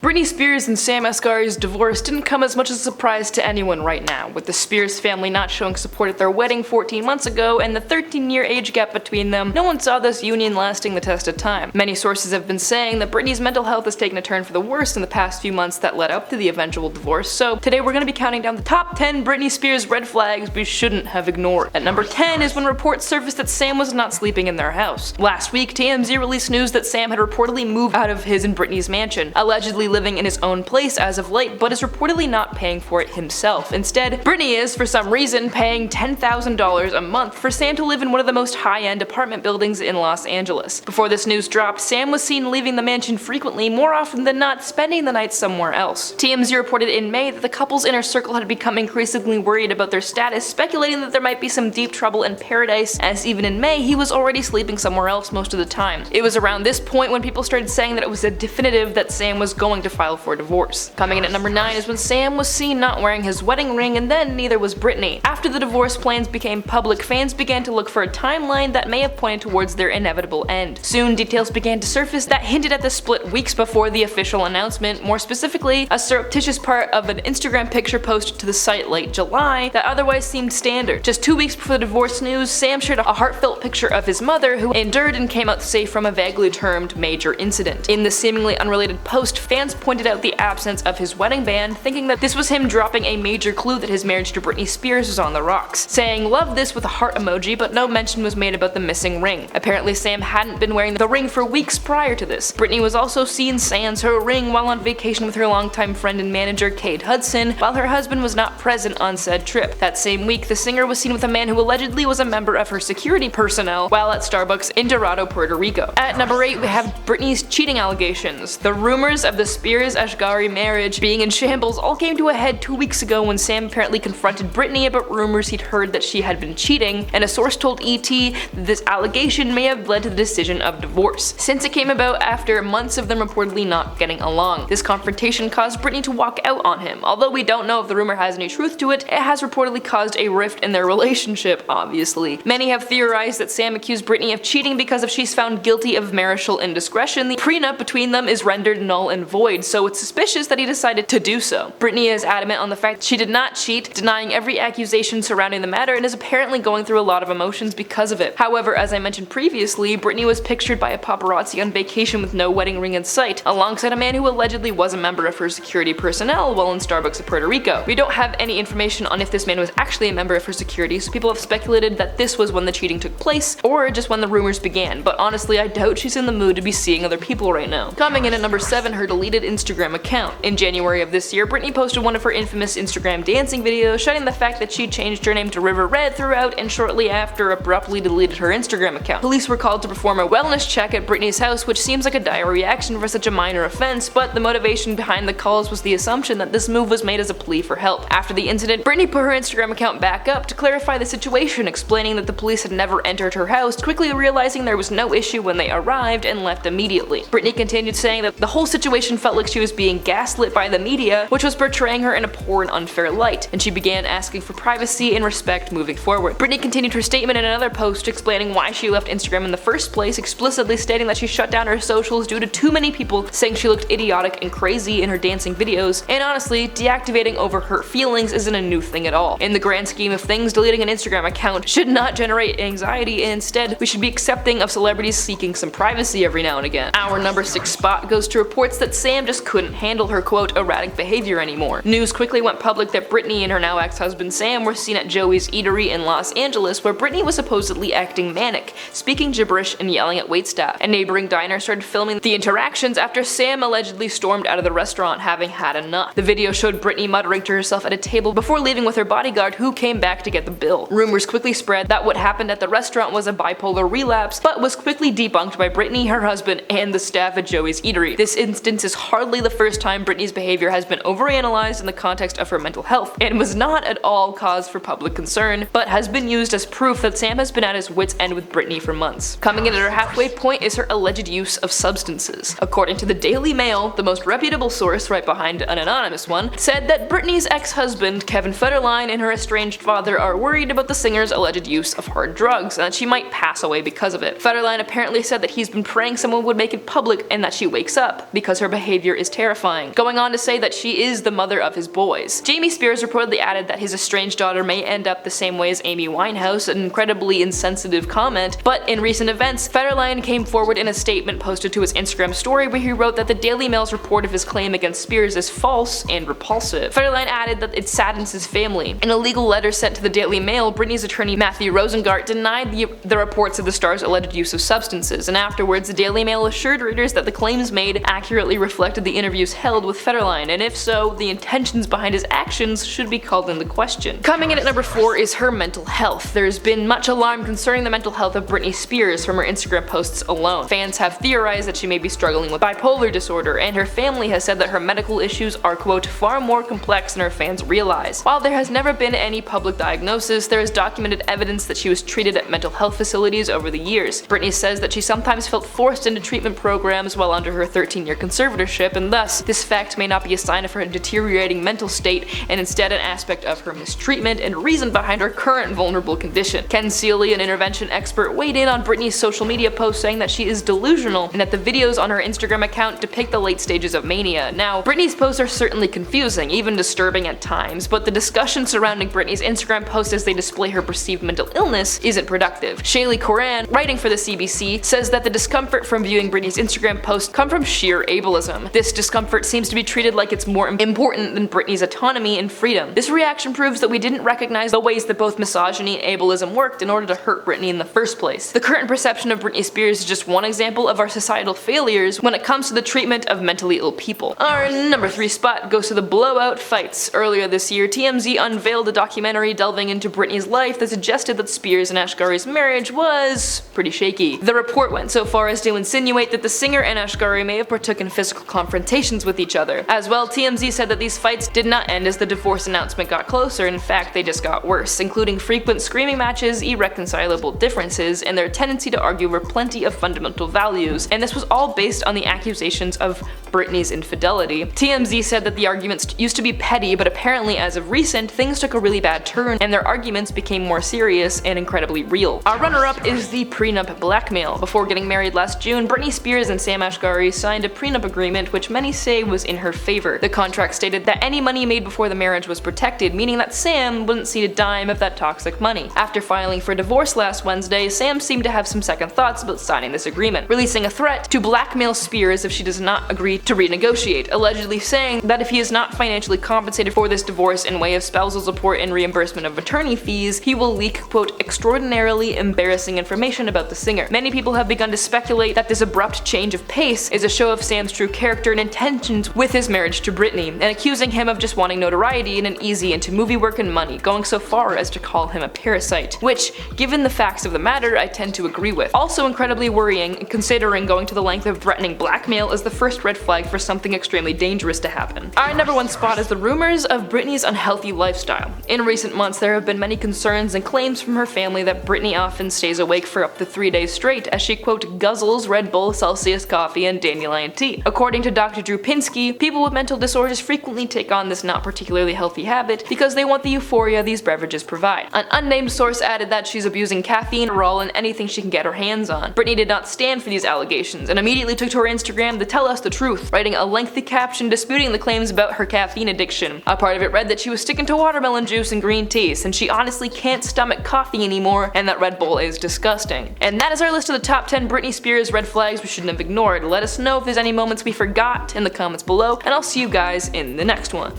Britney Spears and Sam Asghari's divorce didn't come as much as a surprise to anyone right now, with the Spears family not showing support at their wedding 14 months ago and the 13-year age gap between them. No one saw this union lasting the test of time. Many sources have been saying that Britney's mental health has taken a turn for the worse in the past few months that led up to the eventual divorce, so today we're going to be counting down the top 10 Britney Spears red flags we shouldn't have ignored. At number 10 is when reports surfaced that Sam was not sleeping in their house. Last week, TMZ released news that Sam had reportedly moved out of his and Britney's mansion, allegedly living in his own place as of late, but is reportedly not paying for it himself. Instead, Britney is, for some reason, paying $10,000 a month for Sam to live in one of the most high-end apartment buildings in Los Angeles. Before this news dropped, Sam was seen leaving the mansion frequently, more often than not spending the night somewhere else. TMZ reported in May that the couple's inner circle had become increasingly worried about their status, speculating that there might be some deep trouble in paradise, as even in May he was already sleeping somewhere else most of the time. It was around this point when people started saying that it was a definitive that Sam was going to file for divorce. Coming in at number 9 is when Sam was seen not wearing his wedding ring, and then neither was Britney. After the divorce plans became public, fans began to look for a timeline that may have pointed towards their inevitable end. Soon, details began to surface that hinted at the split weeks before the official announcement, more specifically, a surreptitious part of an Instagram picture posted to the site late July that otherwise seemed standard. Just 2 weeks before the divorce news, Sam shared a heartfelt picture of his mother, who endured and came out safe from a vaguely termed major incident. In the seemingly unrelated post, fans pointed out the absence of his wedding band, thinking that this was him dropping a major clue that his marriage to Britney Spears was on the rocks, saying "love this" with a heart emoji, but no mention was made about the missing ring. Apparently Sam hadn't been wearing the ring for weeks prior to this. Britney was also seen sans her ring while on vacation with her longtime friend and manager Kate Hudson, while her husband was not present on said trip. That same week, the singer was seen with a man who allegedly was a member of her security personnel while at Starbucks in Dorado, Puerto Rico. At number 8, we have Britney's cheating allegations. The rumors of the Spears-Asghari marriage being in shambles all came to a head 2 weeks ago when Sam apparently confronted Britney about rumors he'd heard that she had been cheating, and a source told ET that this allegation may have led to the decision of divorce, since it came about after months of them reportedly not getting along. This confrontation caused Britney to walk out on him. Although we don't know if the rumor has any truth to it, it has reportedly caused a rift in their relationship, obviously. Many have theorized that Sam accused Britney of cheating because if she's found guilty of marital indiscretion, the prenup between them is rendered null and void, so it's suspicious that he decided to do so. Britney is adamant on the fact that she did not cheat, denying every accusation surrounding the matter, and is apparently going through a lot of emotions because of it. However, as I mentioned previously, Britney was pictured by a paparazzi on vacation with no wedding ring in sight, alongside a man who allegedly was a member of her security personnel while in Starbucks in Puerto Rico. We don't have any information on if this man was actually a member of her security, so people have speculated that this was when the cheating took place, or just when the rumors began, but honestly I doubt she's in the mood to be seeing other people right now. Coming in at number 7, her deleted Instagram account. In January of this year, Britney posted one of her infamous Instagram dancing videos, showing the fact that she changed her name to River Red throughout, and shortly after abruptly deleted her Instagram account. Police were called to perform a wellness check at Britney's house, which seems like a dire reaction for such a minor offense, but the motivation behind the calls was the assumption that this move was made as a plea for help. After the incident, Britney put her Instagram account back up to clarify the situation, explaining that the police had never entered her house, quickly realizing there was no issue when they arrived and left immediately. Britney continued saying that the whole situation felt like she was being gaslit by the media, which was portraying her in a poor and unfair light, and she began asking for privacy and respect moving forward. Britney continued her statement in another post explaining why she left Instagram in the first place, explicitly stating that she shut down her socials due to too many people saying she looked idiotic and crazy in her dancing videos, and honestly, deactivating over hurt feelings isn't a new thing at all. In the grand scheme of things, deleting an Instagram account should not generate anxiety, and instead, we should be accepting of celebrities seeking some privacy every now and again. Our number 6 spot goes to reports that Sam just couldn't handle her quote erratic behavior anymore. News quickly went public that Britney and her now ex-husband Sam were seen at Joey's Eatery in Los Angeles, where Britney was supposedly acting manic, speaking gibberish and yelling at waitstaff. A neighboring diner started filming the interactions after Sam allegedly stormed out of the restaurant having had enough. The video showed Britney muttering to herself at a table before leaving with her bodyguard, who came back to get the bill. Rumors quickly spread that what happened at the restaurant was a bipolar relapse, but was quickly debunked by Britney, her husband, and the staff at Joey's Eatery. This instance is hardly the first time Britney's behavior has been overanalyzed in the context of her mental health, and was not at all cause for public concern, but has been used as proof that Sam has been at his wit's end with Britney for months. Coming in at her halfway point is her alleged use of substances. According to the Daily Mail, the most reputable source right behind an anonymous one, said that Britney's ex-husband, Kevin Federline, and her estranged father are worried about the singer's alleged use of hard drugs, and that she might pass away because of it. Federline apparently said that he's been praying someone would make it public and that she wakes up, because her behavior behavior is terrifying, going on to say that she is the mother of his boys. Jamie Spears reportedly added that his estranged daughter may end up the same way as Amy Winehouse, an incredibly insensitive comment, but in recent events, Federline came forward in a statement posted to his Instagram story where he wrote that the Daily Mail's report of his claim against Spears is false and repulsive. Federline added that it saddens his family. In a legal letter sent to the Daily Mail, Britney's attorney Matthew Rosengart denied the reports of the star's alleged use of substances, and afterwards the Daily Mail assured readers that the claims made accurately reflected the interviews held with Federline, and if so, the intentions behind his actions should be called into question. Coming in at number 4 is her mental health. There's been much alarm concerning the mental health of Britney Spears from her Instagram posts alone. Fans have theorized that she may be struggling with bipolar disorder, and her family has said that her medical issues are, quote, far more complex than her fans realize. While there has never been any public diagnosis, there is documented evidence that she was treated at mental health facilities over the years. Britney says that she sometimes felt forced into treatment programs while under her 13-year conservatorship, and thus, this fact may not be a sign of her deteriorating mental state, and instead an aspect of her mistreatment and reason behind her current vulnerable condition. Ken Seeley, an intervention expert, weighed in on Britney's social media post saying that she is delusional and that the videos on her Instagram account depict the late stages of mania. Now, Britney's posts are certainly confusing, even disturbing at times, but the discussion surrounding Britney's Instagram posts as they display her perceived mental illness isn't productive. Shaylee Coran, writing for the CBC, says that the discomfort from viewing Britney's Instagram posts come from sheer ableism. This discomfort seems to be treated like it's more important than Britney's autonomy and freedom. This reaction proves that we didn't recognize the ways that both misogyny and ableism worked in order to hurt Britney in the first place. The current perception of Britney Spears is just one example of our societal failures when it comes to the treatment of mentally ill people. Our number 3 spot goes to the blowout fights. Earlier this year, TMZ unveiled a documentary delving into Britney's life that suggested that Spears and Asghari's marriage was pretty shaky. The report went so far as to insinuate that the singer and Asghari may have partook in physical confrontations with each other. As well, TMZ said that these fights did not end as the divorce announcement got closer. In fact, they just got worse, including frequent screaming matches, irreconcilable differences, and their tendency to argue over plenty of fundamental values, and this was all based on the accusations of Britney's infidelity. TMZ said that the arguments used to be petty, but apparently as of recent, things took a really bad turn and their arguments became more serious and incredibly real. Our runner-up is the prenup blackmail. Before getting married last June, Britney Spears and Sam Asghari signed a prenup agreement which many say was in her favor. The contract stated that any money made before the marriage was protected, meaning that Sam wouldn't see a dime of that toxic money. After filing for divorce last Wednesday, Sam seemed to have some second thoughts about signing this agreement, releasing a threat to blackmail Spears if she does not agree to renegotiate, allegedly saying that if he is not financially compensated for this divorce in way of spousal support and reimbursement of attorney fees, he will leak, quote, extraordinarily embarrassing information about the singer. Many people have begun to speculate that this abrupt change of pace is a show of Sam's true character and intentions with his marriage to Britney, and accusing him of just wanting notoriety and an easy into movie work and money, going so far as to call him a parasite, which, given the facts of the matter, I tend to agree with. Also incredibly worrying, considering going to the length of threatening blackmail is the first red flag for something extremely dangerous to happen. Our number 1 spot is the rumors of Britney's unhealthy lifestyle. In recent months, there have been many concerns and claims from her family that Britney often stays awake for up to 3 days straight as she, quote, guzzles Red Bull, Celsius coffee, and dandelion tea. According to Dr. Drew Pinsky, people with mental disorders frequently take on this not particularly healthy habit because they want the euphoria these beverages provide. An unnamed source added that she's abusing caffeine, Raw, and anything she can get her hands on. Britney did not stand for these allegations and immediately took to her Instagram to tell us the truth, writing a lengthy caption disputing the claims about her caffeine addiction. A part of it read that she was sticking to watermelon juice and green tea since she honestly can't stomach coffee anymore and that Red Bull is disgusting. And that is our list of the top 10 Britney Spears red flags we shouldn't have ignored. Let us know if there's any moments we forgot in the comments below, and I'll see you guys in the next one.